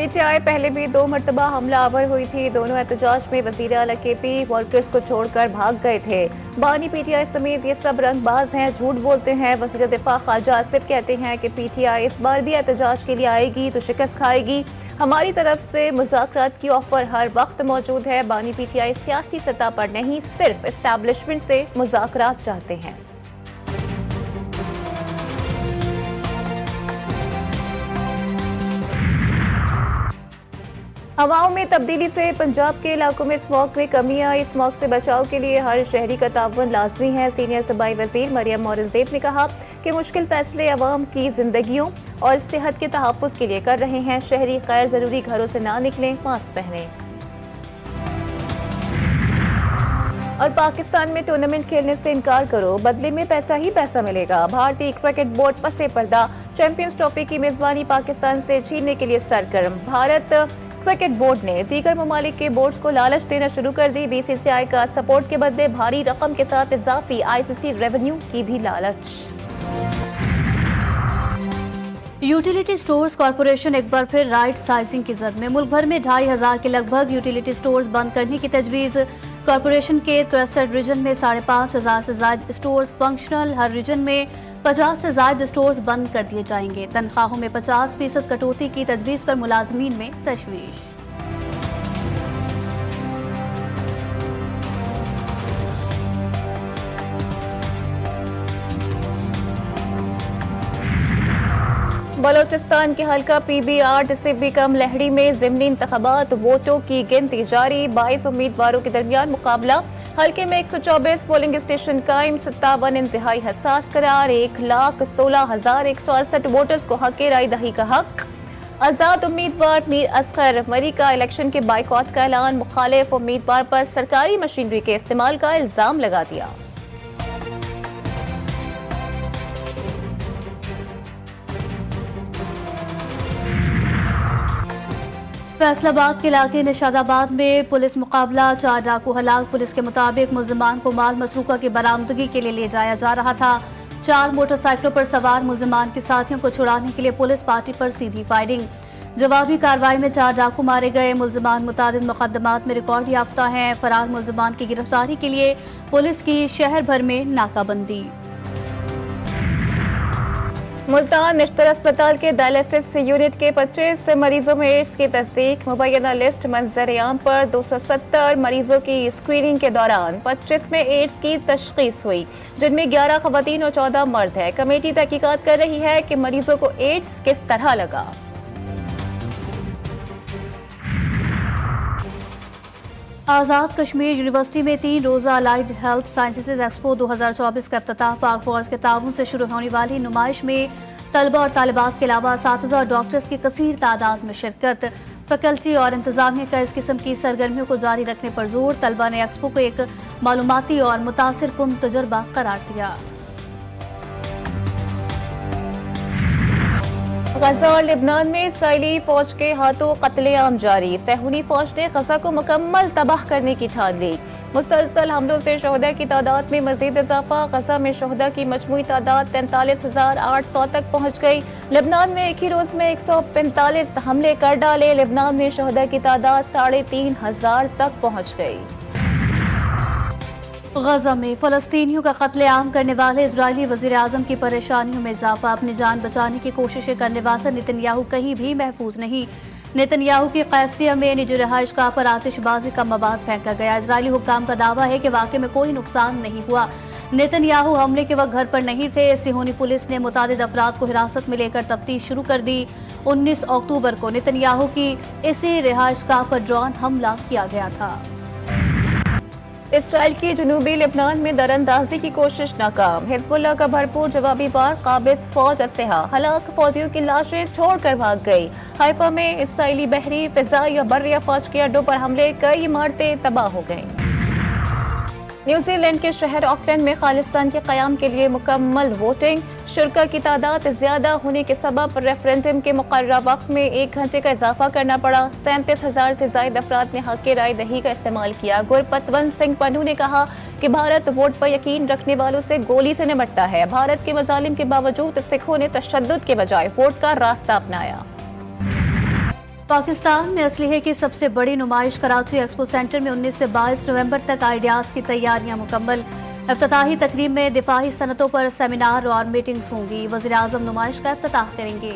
PTI पहले भी 2 मरतबा हमलावर हुई थी। दोनों एहतजाज में वजीर आला केपी वर्कर्स को छोड़कर भाग गए थे। बानी पीटीआई समेत ये सब रंगबाज हैं, झूठ बोलते हैं। वजीर दिफा ख्वाजा आसिफ कहते हैं कि पीटीआई इस बार भी एहतजाज के लिए आएगी तो शिकस्त खाएगी। हमारी तरफ से मुज़ाकरात की ऑफर हर वक्त मौजूद है। बानी पीटीआई सियासी सतह पर नहीं, सिर्फ एस्टैब्लिशमेंट से मुज़ाकरात चाहते हैं। हवाओं में तब्दीली से पंजाब के इलाकों में स्मॉग में कमी आई। स्मॉग से बचाव के लिए हर शहरी का ताउन लाजमी है। सीनियर सूबाई वजीर मरियम औरंगजेब ने कहा कि मुश्किल फैसले अवाम की जिंदगियों और सेहत के तहफ़्फ़ुज़ के लिए कर रहे हैं। शहरी गैर ज़रूरी घरों से ना निकलें, मास्क पहनें। और पाकिस्तान में टूर्नामेंट खेलने से इनकार करो, बदले में पैसा ही पैसा मिलेगा। भारतीय क्रिकेट बोर्ड पसे पर्दा चैंपियंस ट्रॉफी की मेजबानी पाकिस्तान से छीनने के लिए सरगर्म। भारत क्रिकेट बोर्ड ने दीगर ममालिक के बोर्ड्स को लालच देना शुरू कर दी। बीसीसीआई का सपोर्ट के बदले भारी रकम के साथ इजाफी आईसीसी रेवेन्यू की भी लालच। यूटिलिटी स्टोर्स कॉरपोरेशन एक बार फिर राइट साइजिंग की जद में। मुल्क भर में 2500 के लगभग यूटिलिटी स्टोर्स बंद करने की तजवीज़। कॉरपोरेशन के 63 रीजन में 5500 से ज्यादा स्टोर्स फंक्शनल। हर रीजन में 50 से ज्यादा स्टोर्स बंद कर दिए जाएंगे। तनख्वाहों में 50% कटौती की तजवीज़ पर मुलाजमीन में तशवीश। बलोचिस्तान के हल्का PBR से भी कम लहड़ी में ज़िमनी इंतखाबात, वोटों की गिनती जारी। 22 उम्मीदवारों के दरमियान मुकाबला। हल्के में 124 पोलिंग स्टेशन कायम। 57 इंतहाई हसास करार। 1,16,168 वोटर्स को हक राय दही का हक। आजाद उम्मीदवार मीर असगर मरी का इलेक्शन के बाइकआउट का ऐलान। मुखालिफ उम्मीदवार पर सरकारी मशीनरी के इस्तेमाल का इल्जाम लगा दिया। फैसलाबाद के इलाके निशादाबाद में पुलिस मुकाबला। 4 डाकू हलाक। पुलिस के मुताबिक मुलजमान को माल मसरूका की बरामदगी के लिए ले जाया जा रहा था। 4 मोटरसाइकिलों पर सवार मुलजमान के साथियों को छुड़ाने के लिए पुलिस पार्टी पर सीधी फायरिंग। जवाबी कार्रवाई में 4 डाकू मारे गए। मुलजमान मुतादिद मुकदमात में रिकॉर्ड याफ्ता हैं। फरार मुलजमान की गिरफ्तारी के लिए पुलिस की शहर भर में नाकाबंदी। मुल्तान निश्तर अस्पताल के डायलिसिस यूनिट के 25 मरीजों में एड्स की तस्दीक। मुबैना लिस्ट मंजर-ए-आम पर 270 मरीजों की स्क्रीनिंग के दौरान 25 में एड्स की तशखीस हुई, जिनमें 11 खवातीन और 14 मर्द है। कमेटी तहकीकात कर रही है कि मरीजों को एड्स किस तरह लगा। आज़ाद कश्मीर यूनिवर्सिटी में 3 रोज़ा अलाइड हेल्थ साइंसेज एक्सपो 2024 का इफ्तिताह। पाक फौज के ताउन से शुरू होने वाली नुमाइश में तलबा और तालिबात के अलावा असातिज़ा और डॉक्टर्स की कसीर तादाद में शिरकत। फैकल्टी और इंतजामिया का इस किस्म की सरगर्मियों को जारी रखने पर जोर। तलबा ने एक्सपो को एक मालूमाती और मुतासिर कुन तजुर्बा करार दिया। गजा और लेबनान में इसराइली फौज के हाथों कत्लेआम जारी। सहूनी फौज ने गजा को मुकम्मल तबाह करने की ठान ली। मुसलसल हमलों से शोहदा की तादाद में मजीद इजाफा। गजा में शोहदा की मजमूई तादाद 43,800 तक पहुँच गई। लेबनान में एक ही रोज में 145 हमले कर डाले। लेबनान में शोहदा की तादाद 3,500 तक पहुँच गई। गजा में फलस्तीनियों का कत्लेआम करने वाले इजरायली वजीर आजम की परेशानियों में इजाफा। अपनी जान बचाने की कोशिशें करने वाला नेतन्याहू कहीं भी महफूज नहीं। नेतन्याहू की कैसरिया में निजी रहायशगाह पर आतिशबाजी का मवाद फेंका गया। इजरायली हुक्काम का दावा है कि वाकई में कोई नुकसान नहीं हुआ। नेतन्याहू हमले के वक्त घर पर नहीं थे। सिहोनी पुलिस ने मुतादिद अफराद को हिरासत में लेकर तफ्तीश शुरू कर दी। 19 अक्टूबर को नेतन्याहू की इसी रहायशगाह पर ड्रोन हमला किया गया था। इसराइल की जनूबी लेबनान में दरअंदाजी की कोशिश नाकाम। हिजबुल्लाह का भरपूर जवाबी वार। काबिज फौज असहा हलाक फौजियों की लाशें छोड़कर भाग गई। हाइफा में इसराइली बहरी, फिजाई और बर्रिया फौज के अड्डों पर हमले। कई इमारतें तबाह हो गईं। न्यूजीलैंड के शहर ऑकलैंड में खालिस्तान के क़याम के लिए मुकम्मल वोटिंग। शुरा की तादाद ज्यादा होने के सबब रेफरेंडम के मुकर्ररा वक्त में 1 घंटे का इजाफा करना पड़ा। 37,000 से ज्यादा अफराद ने हक राय दही का इस्तेमाल किया। गुरपतवंत सिंह पन्नू ने कहा कि भारत वोट पर यकीन रखने वालों से गोली से निपटता है। भारत के मजालिम के बावजूद सिखों ने तशद्दुद के बजाय वोट का रास्ता अपनाया। पाकिस्तान में असलहे की सबसे बड़ी नुमाइश कराची एक्सपो सेंटर में 19 से 22 नवंबर तक आइडियाज़ की तैयारियां मुकम्मल। इफ्तिताही तकरीब में दिफाही सनतों पर सेमिनार और मीटिंग्स होंगी। वज़ीर आज़म नुमाइश का इफ्तिताह करेंगे।